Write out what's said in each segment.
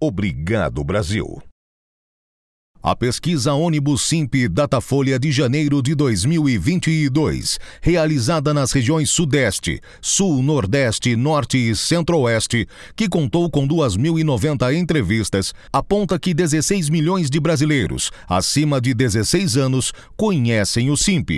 Obrigado, Brasil. A pesquisa Ônibus Simp Datafolha de janeiro de 2022, realizada nas regiões Sudeste, Sul, Nordeste, Norte e Centro-Oeste, que contou com 2.090 entrevistas, aponta que 16 milhões de brasileiros acima de 16 anos conhecem o Simp.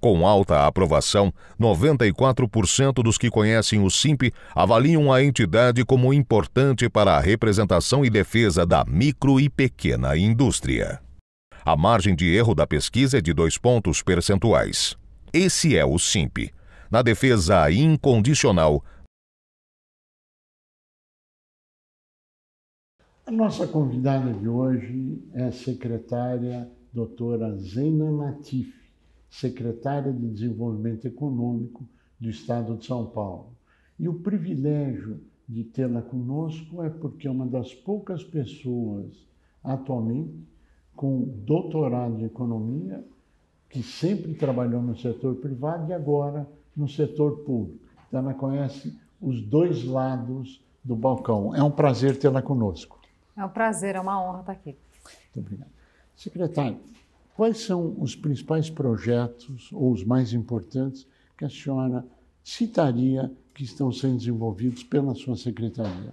Com alta aprovação, 94% dos que conhecem o Simp avaliam a entidade como importante para a representação e defesa da micro e pequena indústria. A margem de erro da pesquisa é de 2 pontos percentuais. Esse é o Simp, na defesa incondicional. A nossa convidada de hoje é a secretária doutora Zeina Natif, secretária de Desenvolvimento Econômico do Estado de São Paulo. E o privilégio de tê-la conosco é porque é uma das poucas pessoas atualmente com doutorado em economia que sempre trabalhou no setor privado e agora no setor público. Então ela conhece os dois lados do balcão. É um prazer tê-la conosco. É um prazer, é uma honra estar aqui. Muito obrigado. Secretário, quais são os principais projetos, ou os mais importantes, que a senhora citaria que estão sendo desenvolvidos pela sua secretaria?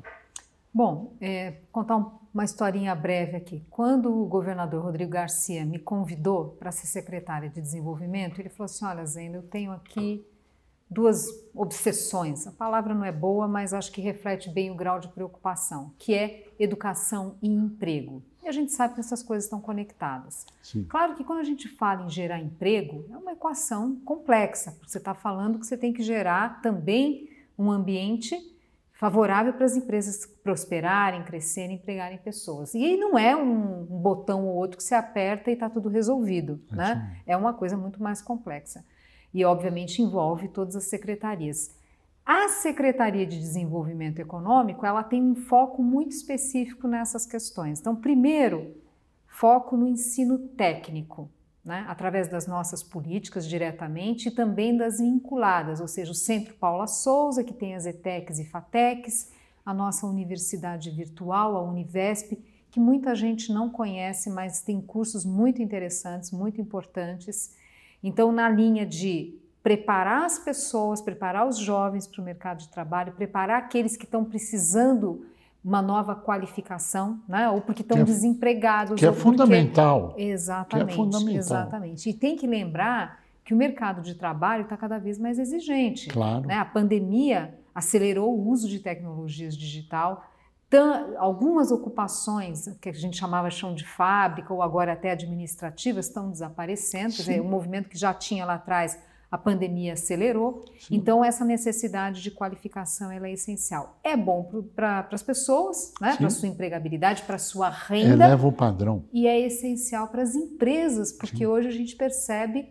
Bom, contar uma historinha breve aqui. Quando o governador Rodrigo Garcia me convidou para ser secretária de desenvolvimento, ele falou assim, olha, Zeina, eu tenho aqui 2 obsessões. A palavra não é boa, mas acho que reflete bem o grau de preocupação, que é educação e emprego. E a gente sabe que essas coisas estão conectadas. Sim. Claro que quando a gente fala em gerar emprego, é uma equação complexa, porque você está falando que você tem que gerar também um ambiente favorável para as empresas prosperarem, crescerem, empregarem pessoas. E não é um botão ou outro que você aperta e está tudo resolvido, né? É uma coisa muito mais complexa. E, obviamente, envolve todas as secretarias. A Secretaria de Desenvolvimento Econômico, ela tem um foco muito específico nessas questões. Então, primeiro, foco no ensino técnico, né? Através das nossas políticas diretamente e também das vinculadas, ou seja, o Centro Paula Souza, que tem as ETECs e FATECs, a nossa universidade virtual, a Univesp, que muita gente não conhece, mas tem cursos muito interessantes, muito importantes. Então, na linha de preparar as pessoas, preparar os jovens para o mercado de trabalho, preparar aqueles que estão precisando uma nova qualificação, né? Ou porque estão desempregados. Que é fundamental. Exatamente, que é fundamental. Exatamente. E tem que lembrar que o mercado de trabalho está cada vez mais exigente. Claro. Né? A pandemia acelerou o uso de tecnologias digital. Algumas ocupações que a gente chamava chão de fábrica ou agora até administrativas estão desaparecendo. Quer dizer, um movimento que já tinha lá atrás, a pandemia acelerou. Sim. Então essa necessidade de qualificação ela é essencial. É bom para as pessoas, né? Para a sua empregabilidade, para a sua renda. Eleva o padrão. E é essencial para as empresas, porque Sim. hoje a gente percebe,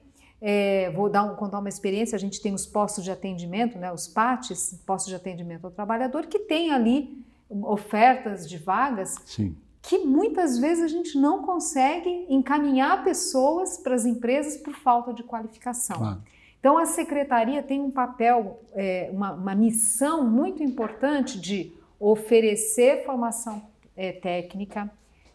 vou contar uma experiência, a gente tem os postos de atendimento, né? Os PATs, postos de atendimento ao trabalhador, que tem ali ofertas de vagas Sim. que muitas vezes a gente não consegue encaminhar pessoas para as empresas por falta de qualificação. Claro. Então a secretaria tem um papel, uma missão muito importante de oferecer formação técnica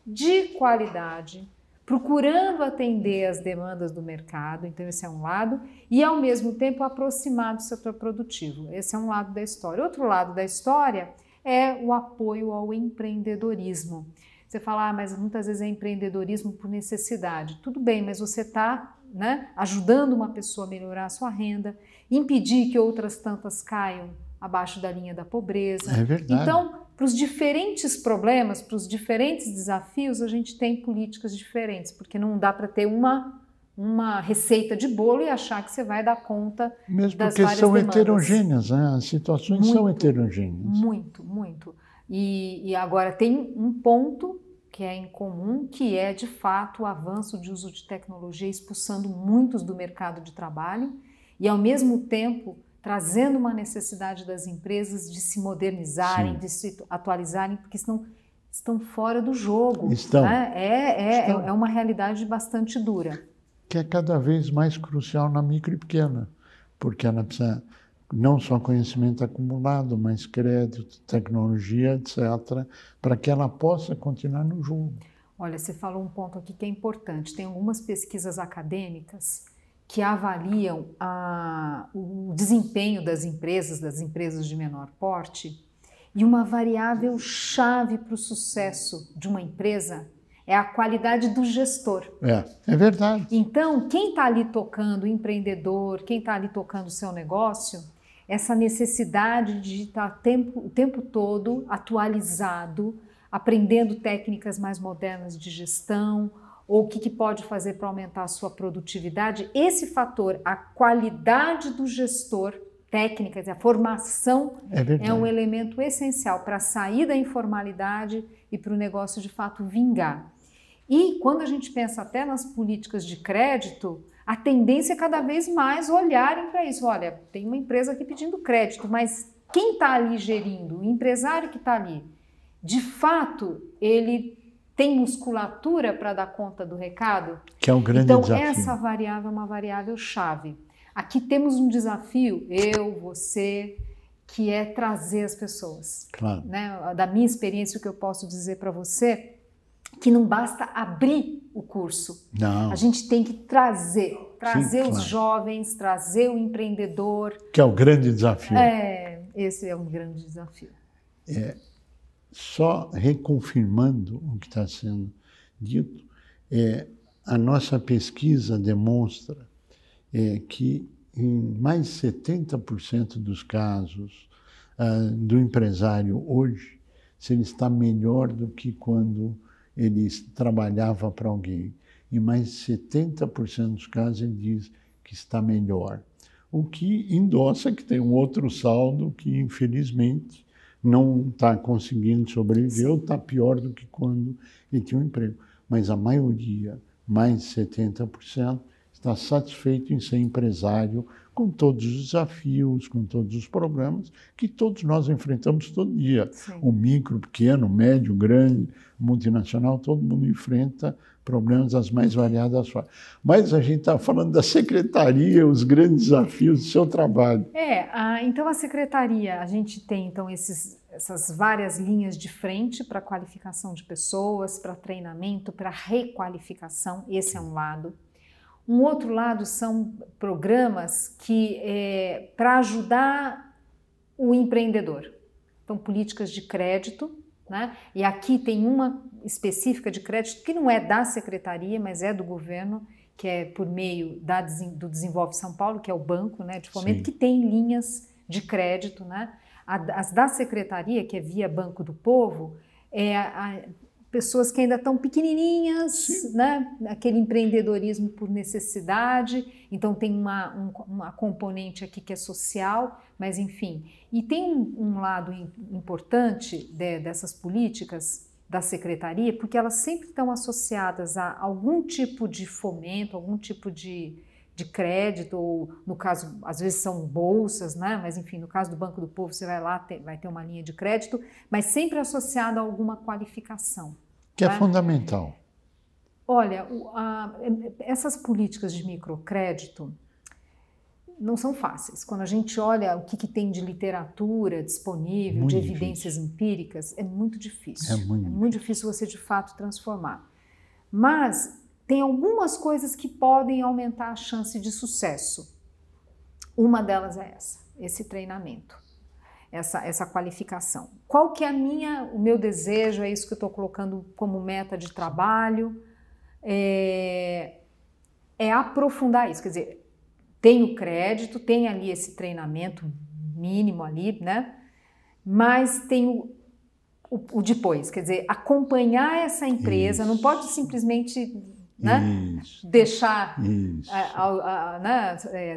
de qualidade, procurando atender as demandas do mercado, então esse é um lado, e ao mesmo tempo aproximar do setor produtivo. Esse é um lado da história. Outro lado da história é o apoio ao empreendedorismo. Você fala, mas muitas vezes é empreendedorismo por necessidade. Tudo bem, mas você está, né, ajudando uma pessoa a melhorar a sua renda, impedir que outras tantas caiam abaixo da linha da pobreza. É verdade. Então, para os diferentes problemas, para os diferentes desafios, a gente tem políticas diferentes, porque não dá para ter uma receita de bolo e achar que você vai dar conta mesmo das porque várias são demandas. Heterogêneas, né? As situações muito, são heterogêneas. Muito, muito. E agora tem um ponto que é em comum, que é de fato o avanço de uso de tecnologia expulsando muitos do mercado de trabalho e ao mesmo tempo trazendo uma necessidade das empresas de se modernizarem, Sim. de se atualizarem, porque senão estão fora do jogo. Estão. Né? Estão. É uma realidade bastante dura. Que é cada vez mais crucial na micro e pequena, porque ela precisa não só conhecimento acumulado, mas crédito, tecnologia, etc., para que ela possa continuar no jogo. Olha, você falou um ponto aqui que é importante. Tem algumas pesquisas acadêmicas que avaliam o desempenho das empresas de menor porte, e uma variável chave para o sucesso de uma empresa é a qualidade do gestor. É verdade. Então, quem está ali tocando, o empreendedor, quem está ali tocando o seu negócio, essa necessidade de estar o tempo todo atualizado, aprendendo técnicas mais modernas de gestão, ou o que pode fazer para aumentar a sua produtividade, esse fator, a qualidade do gestor, técnicas, a formação é um elemento essencial para sair da informalidade e para o negócio de fato vingar. E quando a gente pensa até nas políticas de crédito, a tendência é cada vez mais olharem para isso. Olha, tem uma empresa aqui pedindo crédito, mas quem está ali gerindo, o empresário que está ali, de fato, ele tem musculatura para dar conta do recado? Que é um grande desafio. Então, essa variável é uma variável chave. Aqui temos um desafio, eu, você, que é trazer as pessoas. Claro. Né? Da minha experiência, o que eu posso dizer para você, que não basta abrir o curso. Não. A gente tem que trazer Sim, os claro. jovens, trazer o empreendedor. Que é o grande desafio. Esse é um grande desafio. Só reconfirmando o que está sendo dito, a nossa pesquisa demonstra que em mais de 70% dos casos do empresário hoje, se ele está melhor do que quando ele trabalhava para alguém. Em mais de 70% dos casos ele diz que está melhor. O que endossa que tem um outro saldo que, infelizmente, não está conseguindo sobreviver ou está pior do que quando ele tinha um emprego. Mas a maioria, mais de 70%, está satisfeito em ser empresário com todos os desafios, com todos os problemas que todos nós enfrentamos todo dia. Sim. O micro, pequeno, médio, grande, multinacional, todo mundo enfrenta problemas das mais variadas formas. Mas a gente está falando da secretaria, os grandes desafios do seu trabalho. Então a secretaria, a gente tem então essas várias linhas de frente para qualificação de pessoas, para treinamento, para requalificação, esse é um lado. Um outro lado são programas que para ajudar o empreendedor. Então, políticas de crédito, né? E aqui tem uma específica de crédito que não é da secretaria, mas é do governo, que é por meio do Desenvolve São Paulo, que é o banco, né, de fomento, que tem linhas de crédito, né? As da secretaria, que é via Banco do Povo, pessoas que ainda estão pequenininhas, né? Aquele empreendedorismo por necessidade, então tem uma componente aqui que é social, mas enfim. E tem um lado importante dessas políticas da secretaria, porque elas sempre estão associadas a algum tipo de fomento, algum tipo de crédito, ou no caso, às vezes são bolsas, né? Mas enfim, no caso do Banco do Povo, você vai lá, vai ter uma linha de crédito, mas sempre associada a alguma qualificação. Que é fundamental. Olha, essas políticas de microcrédito não são fáceis. Quando a gente olha o que tem de literatura disponível, Muito de difícil. evidências empíricas, é muito difícil. É muito difícil você, de fato, transformar. Mas tem algumas coisas que podem aumentar a chance de sucesso. Uma delas é esse treinamento. Essa qualificação. Qual que é o meu desejo, é isso que eu estou colocando como meta de trabalho, é aprofundar isso, quer dizer, tem o crédito, tem ali esse treinamento mínimo ali, né? Mas tem o depois, quer dizer, acompanhar essa empresa, não pode simplesmente... Né? Deixar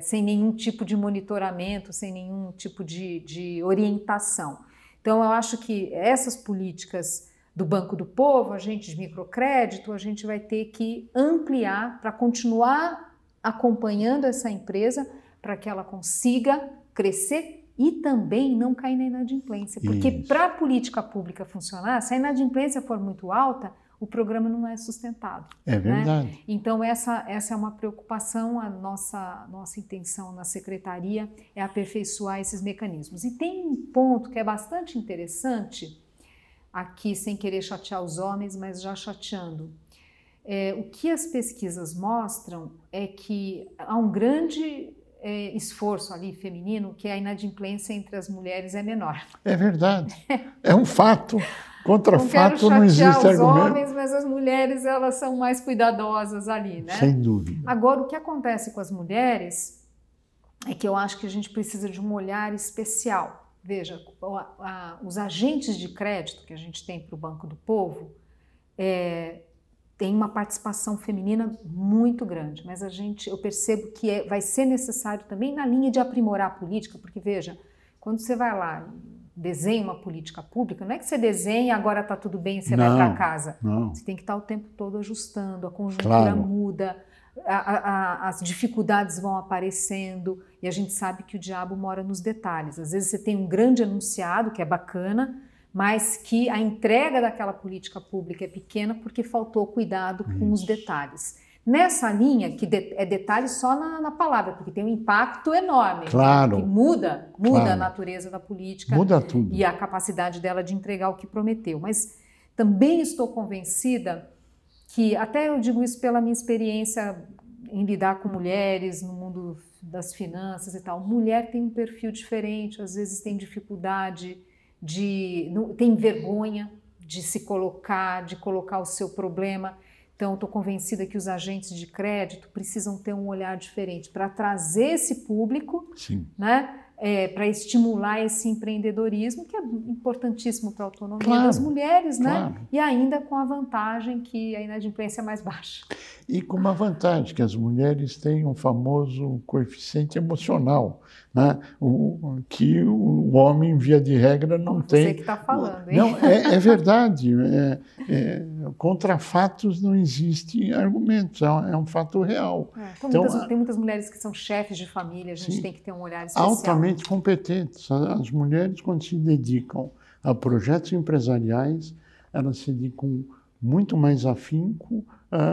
sem nenhum tipo de monitoramento, sem nenhum tipo de orientação. Então, eu acho que essas políticas do Banco do Povo, de microcrédito, a gente vai ter que ampliar para continuar acompanhando essa empresa para que ela consiga crescer e também não cair na inadimplência. Porque para a política pública funcionar, se a inadimplência for muito alta, o programa não é sustentado. É verdade. Né? Então, essa é uma preocupação, a nossa intenção na Secretaria é aperfeiçoar esses mecanismos. E tem um ponto que é bastante interessante, aqui sem querer chatear os homens, mas já chateando. O que as pesquisas mostram é que há um grande esforço ali feminino, que a inadimplência entre as mulheres é menor. É verdade. É um fato. Contra não fato não existe argumento. Os homens, mas as mulheres, elas são mais cuidadosas ali, né? Sem dúvida. Agora, o que acontece com as mulheres é que eu acho que a gente precisa de um olhar especial. Veja, os agentes de crédito que a gente tem para o Banco do Povo tem uma participação feminina muito grande, mas eu percebo que vai ser necessário também na linha de aprimorar a política, porque veja, quando você vai lá desenha uma política pública, não é que você desenha e agora está tudo bem e você vai para casa. Não. Você tem que estar o tempo todo ajustando, a conjuntura muda, as dificuldades vão aparecendo e a gente sabe que o diabo mora nos detalhes. Às vezes você tem um grande enunciado, que é bacana, mas que a entrega daquela política pública é pequena porque faltou cuidado com os detalhes. Nessa linha, que é detalhe só na palavra, porque tem um impacto enorme, claro, que muda a natureza da política, muda tudo, e a capacidade dela de entregar o que prometeu. Mas também estou convencida que, até eu digo isso pela minha experiência em lidar com mulheres no mundo das finanças e tal, mulher tem um perfil diferente, às vezes tem dificuldade, tem vergonha de se colocar, de colocar o seu problema. Então, estou convencida que os agentes de crédito precisam ter um olhar diferente para trazer esse público, né, para estimular esse empreendedorismo, que é importantíssimo para a autonomia das mulheres, né? E ainda com a vantagem que a inadimplência é mais baixa. E com uma vantagem, que as mulheres têm um famoso coeficiente emocional, né? Que o homem, via de regra, não tem. Você que está falando, hein? Não, é verdade. Contra fatos não existe argumentos, é um fato real. Tem muitas mulheres que são chefes de família, a gente tem que ter um olhar especial. Altamente competentes. As mulheres, quando se dedicam a projetos empresariais, elas se dedicam muito mais afinco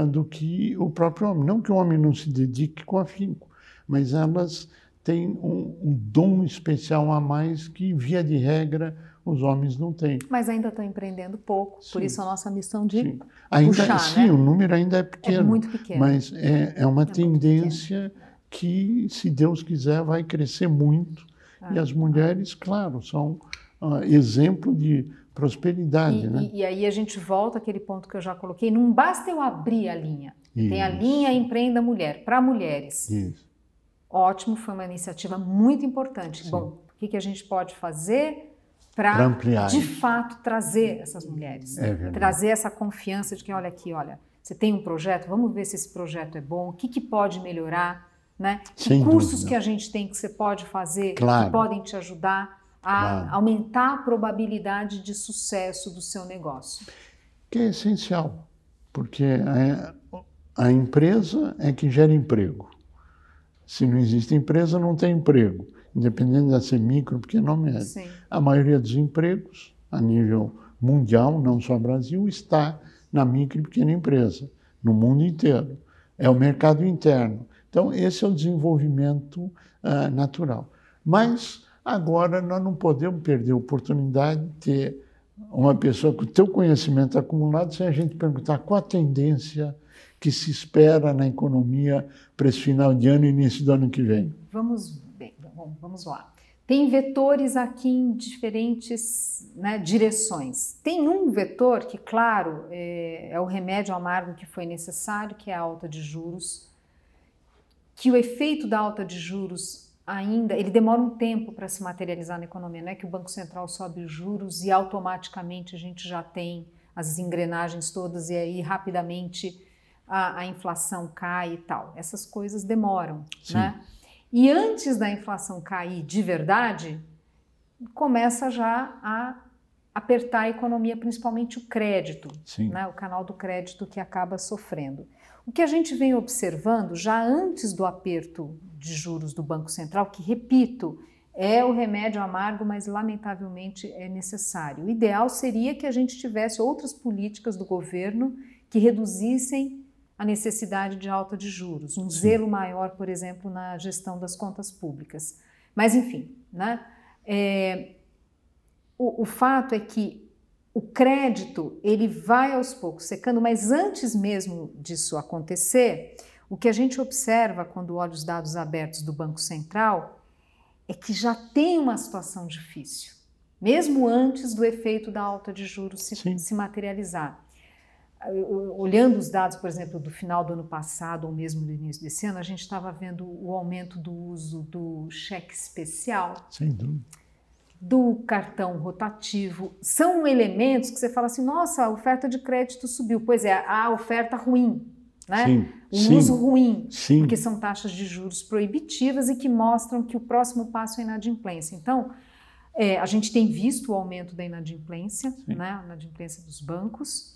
do que o próprio homem. Não que o homem não se dedique com afinco, mas elas têm um dom especial a mais que, via de regra, os homens não têm. Mas ainda estão empreendendo pouco, por isso a nossa missão de puxar, né? O número ainda é pequeno. É muito pequeno. Mas é uma tendência que, se Deus quiser, vai crescer muito. E as mulheres, claro, são exemplo de prosperidade. Né? E aí a gente volta àquele ponto que eu já coloquei, não basta eu abrir a linha. Isso. Tem a linha Empreenda Mulher, para mulheres. Isso. Ótimo, foi uma iniciativa muito importante. Sim. Bom, o que a gente pode fazer para, de fato, trazer essas mulheres? Trazer essa confiança de que, olha aqui, você tem um projeto, vamos ver se esse projeto é bom, o que pode melhorar, né? Que cursos que a gente tem que você pode fazer, que podem te ajudar a aumentar a probabilidade de sucesso do seu negócio. Que é essencial, porque a empresa é que gera emprego. Se não existe empresa, não tem emprego, independente de ser micro, pequeno ou médio. Sim. A maioria dos empregos, a nível mundial, não só Brasil, está na micro e pequena empresa, no mundo inteiro. É o mercado interno. Então, esse é o desenvolvimento natural. Mas, agora, nós não podemos perder a oportunidade de ter uma pessoa com o teu conhecimento acumulado sem a gente perguntar qual a tendência que se espera na economia para esse final de ano e início do ano que vem. Vamos lá. Tem vetores aqui em diferentes direções. Tem um vetor que, claro, é o remédio amargo que foi necessário, que é a alta de juros, que o efeito da alta de juros ele demora um tempo para se materializar na economia. Não é que o Banco Central sobe os juros e automaticamente a gente já tem as engrenagens todas e aí rapidamente a inflação cai e tal. Essas coisas demoram, né? E antes da inflação cair de verdade, começa já a apertar a economia, principalmente o crédito, né? O canal do crédito que acaba sofrendo. O que a gente vem observando já antes do aperto de juros do Banco Central, que, repito, É o remédio amargo, mas lamentavelmente é necessário. O ideal seria que a gente tivesse outras políticas do governo que reduzissem a necessidade de alta de juros, um zelo maior, por exemplo, na gestão das contas públicas. Mas, enfim, né? O fato é que o crédito ele vai aos poucos secando, mas antes mesmo disso acontecer, o que a gente observa quando olha os dados abertos do Banco Central é que já tem uma situação difícil, mesmo antes do efeito da alta de juros se materializar. Olhando os dados, por exemplo, do final do ano passado ou mesmo do início desse ano, a gente estava vendo o aumento do uso do cheque especial. Sem dúvida. Do cartão rotativo, são elementos que você fala assim, nossa, a oferta de crédito subiu. Pois é, a oferta ruim, né? O uso ruim, porque são taxas de juros proibitivas e que mostram que o próximo passo é a inadimplência. Então, a gente tem visto o aumento da inadimplência, né? A inadimplência dos bancos.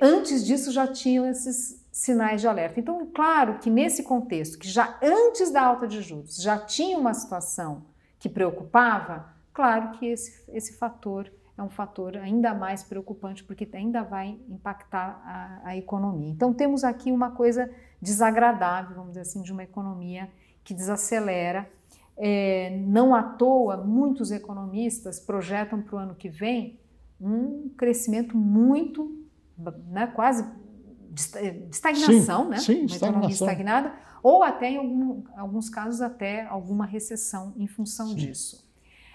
Antes disso já tinham esses sinais de alerta. Então, claro que nesse contexto, que já antes da alta de juros, já tinha uma situação que preocupava, claro que esse fator é um fator ainda mais preocupante, porque ainda vai impactar a economia. Então, temos aqui uma coisa desagradável, vamos dizer assim, de uma economia que desacelera. Não à toa, muitos economistas projetam para o ano que vem um crescimento muito, né, quase de estagnação, né? Uma economia estagnada, ou até, em alguns casos, até alguma recessão em função disso.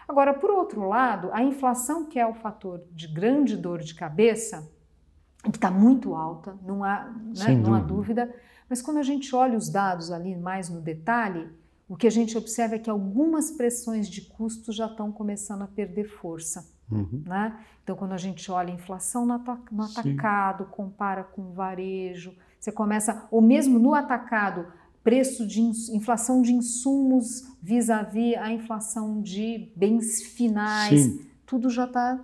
Agora, por outro lado, a inflação, que é o fator de grande dor de cabeça, que está muito alta, não há dúvida, mas quando a gente olha os dados ali mais no detalhe, o que a gente observa é que algumas pressões de custo já estão começando a perder força. Né? Então, quando a gente olha a inflação no atacado, compara com o varejo, você começa, ou mesmo no atacado, preço de inflação de insumos vis-à-vis a inflação de bens finais, tudo já está...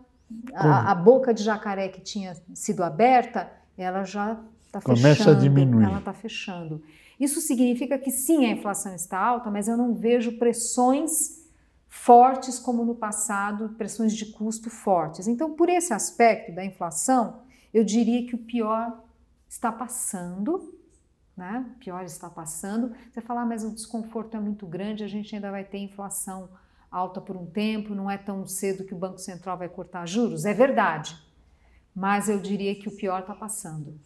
A boca de jacaré que tinha sido aberta, ela já está fechando. Começa a diminuir. Ela está fechando. Isso significa que sim, a inflação está alta, mas eu não vejo pressões fortes como no passado, pressões de custo fortes. Então, por esse aspecto da inflação, eu diria que o pior está passando, né? O pior está passando. Você fala, mas o desconforto é muito grande, a gente ainda vai ter inflação alta por um tempo, não é tão cedo que o Banco Central vai cortar juros. É verdade, mas eu diria que o pior está passando.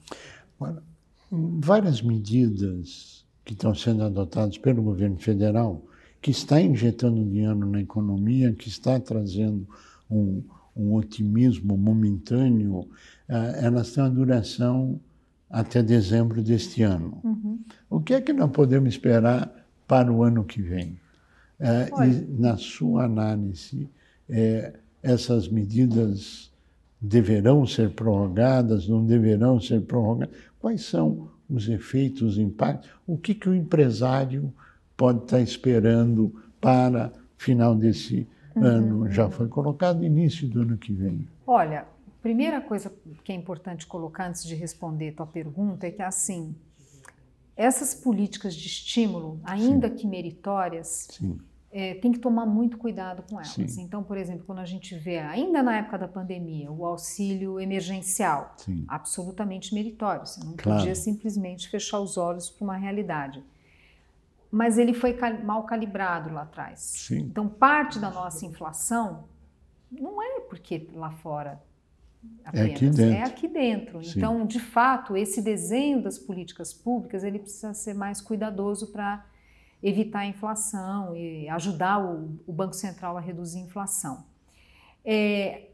Várias medidas que estão sendo adotadas pelo governo federal, que está injetando dinheiro na economia, que está trazendo um otimismo momentâneo, elas têm uma duração até dezembro deste ano. O que é que nós podemos esperar para o ano que vem? E, na sua análise, essas medidas deverão ser prorrogadas, não deverão ser prorrogadas? Quais são os efeitos, os impactos? O que o empresário pode estar esperando para final desse ano? Já foi colocado início do ano que vem. Olha, a primeira coisa que é importante colocar antes de responder tua pergunta é que, assim, essas políticas de estímulo, ainda que meritórias, tem que tomar muito cuidado com elas. Então, por exemplo, quando a gente vê, ainda na época da pandemia, o auxílio emergencial, absolutamente meritório, você não podia simplesmente fechar os olhos para uma realidade. Mas ele foi mal calibrado lá atrás. Então, parte da nossa inflação não é porque lá fora apenas, é aqui dentro. Então, de fato, esse desenho das políticas públicas, ele precisa ser mais cuidadoso para evitar a inflação e ajudar o Banco Central a reduzir a inflação.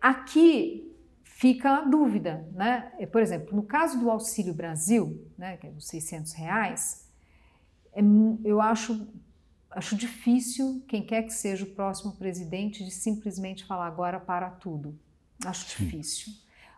Aqui fica a dúvida, né? Por exemplo, no caso do Auxílio Brasil, né, que é dos R$600, eu acho difícil, quem quer que seja o próximo presidente, de simplesmente falar agora para tudo. Acho difícil.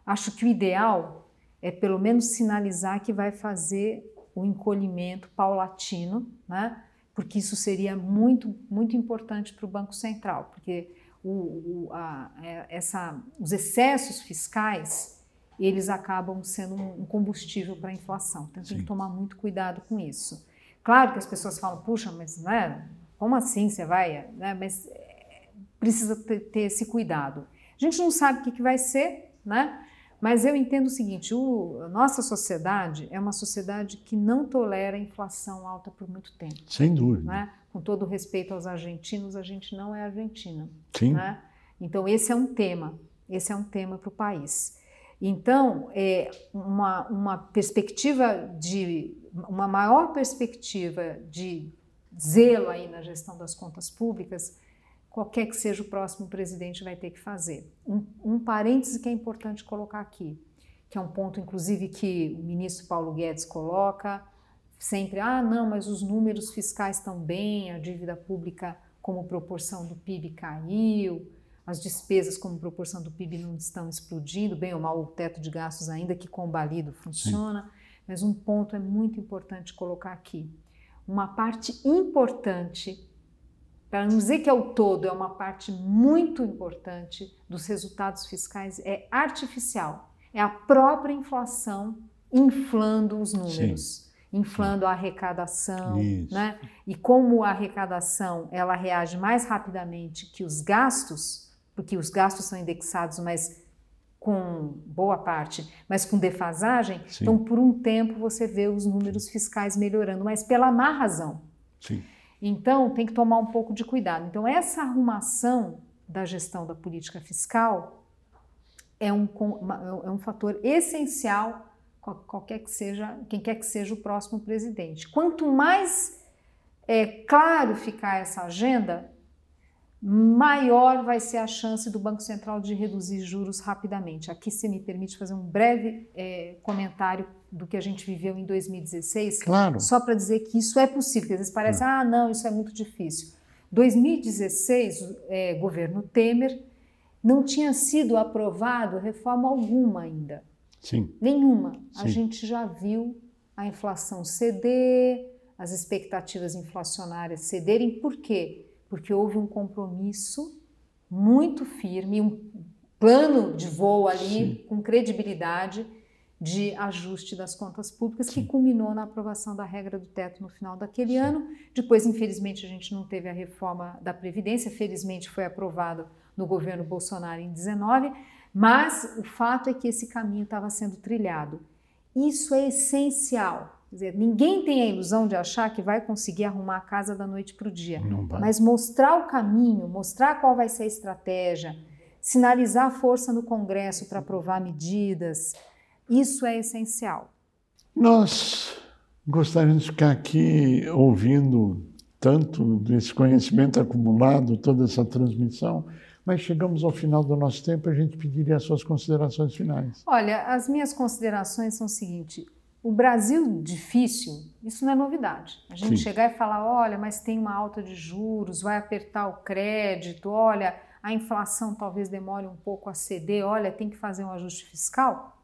Acho que o ideal é pelo menos sinalizar que vai fazer o encolhimento paulatino, né? Porque isso seria muito, muito importante para o Banco Central, porque os excessos fiscais, eles acabam sendo um combustível para a inflação. Então tem que tomar muito cuidado com isso. Claro que as pessoas falam, puxa, mas né, como assim você vai? Né? Mas precisa ter esse cuidado. A gente não sabe o que vai ser, né? Mas eu entendo o seguinte, a nossa sociedade é uma sociedade que não tolera inflação alta por muito tempo. Sem dúvida. Né? Com todo respeito aos argentinos, a gente não é Argentina. Sim. Né? Então esse é um tema para o país. Então, uma maior perspectiva de zelo aí na gestão das contas públicas, qualquer que seja o próximo presidente vai ter que fazer. Um parêntese que é importante colocar aqui, que é um ponto, inclusive, que o ministro Paulo Guedes coloca sempre, não, mas os números fiscais estão bem, a dívida pública como proporção do PIB caiu, as despesas como proporção do PIB não estão explodindo, bem ou mal o teto de gastos ainda que combalido funciona, sim. Mas um ponto é muito importante colocar aqui. Uma parte importante, para não dizer que é o todo, é uma parte muito importante dos resultados fiscais, é artificial. É a própria inflação inflando os números, sim. Inflando a arrecadação, né? E como a arrecadação ela reage mais rapidamente que os gastos, porque os gastos são indexados, mas com boa parte, mas com defasagem, sim. Então por um tempo você vê os números fiscais melhorando, mas pela má razão. Sim. Então tem que tomar um pouco de cuidado. Então essa arrumação da gestão da política fiscal é um fator essencial quem quer que seja o próximo presidente. Quanto mais claro ficar essa agenda, maior vai ser a chance do Banco Central de reduzir juros rapidamente. Aqui, se me permite fazer um breve comentário do que a gente viveu em 2016, claro. Só para dizer que isso é possível, porque às vezes parece, não, isso é muito difícil. 2016, governo Temer, não tinha sido aprovado reforma alguma ainda. Sim. Nenhuma. Sim. A gente já viu a inflação ceder, as expectativas inflacionárias cederem. Por quê? Porque houve um compromisso muito firme, um plano de voo ali, sim. Com credibilidade de ajuste das contas públicas, sim. Que culminou na aprovação da regra do teto no final daquele sim. ano. Depois, infelizmente, a gente não teve a reforma da Previdência, felizmente foi aprovado no governo Bolsonaro em 2019, mas o fato é que esse caminho estava sendo trilhado. Isso é essencial. Quer dizer, ninguém tem a ilusão de achar que vai conseguir arrumar a casa da noite para o dia, mas mostrar o caminho, mostrar qual vai ser a estratégia, sinalizar a força no Congresso para aprovar medidas, isso é essencial. Nós gostaríamos de ficar aqui ouvindo tanto desse conhecimento acumulado, toda essa transmissão, mas chegamos ao final do nosso tempo, a gente pediria as suas considerações finais. Olha, as minhas considerações são o seguinte: o Brasil difícil, isso não é novidade. A gente sim. chegar e falar, olha, mas tem uma alta de juros, vai apertar o crédito, olha, a inflação talvez demore um pouco a ceder, olha, tem que fazer um ajuste fiscal,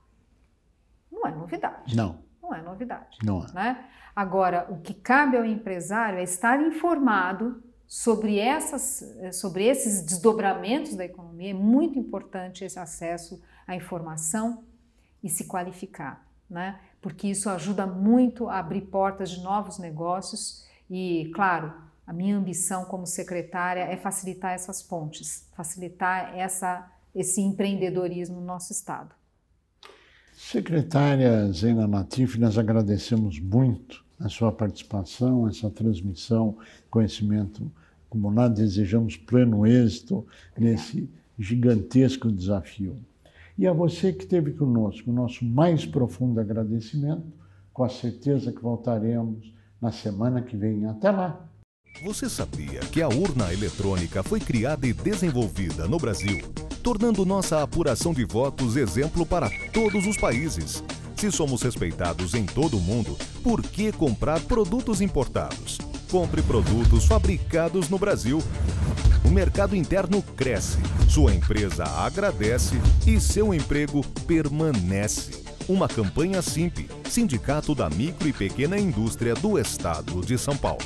não é novidade. Não. Não é novidade. Não é. Né? Agora, o que cabe ao empresário é estar informado sobre esses desdobramentos da economia. É muito importante esse acesso à informação e se qualificar, né? Porque isso ajuda muito a abrir portas de novos negócios e, claro, a minha ambição como secretária é facilitar essas pontes, facilitar esse empreendedorismo no nosso estado. Secretária Zeina Latif, nós agradecemos muito a sua participação, essa transmissão, conhecimento acumulado, desejamos pleno êxito nesse gigantesco desafio. E a você que esteve conosco, o nosso mais profundo agradecimento, com a certeza que voltaremos na semana que vem. Até lá! Você sabia que a urna eletrônica foi criada e desenvolvida no Brasil, tornando nossa apuração de votos exemplo para todos os países? Se somos respeitados em todo o mundo, por que comprar produtos importados? Compre produtos fabricados no Brasil. O mercado interno cresce, sua empresa agradece e seu emprego permanece. Uma campanha Simpe, Sindicato da Micro e Pequena Indústria do Estado de São Paulo.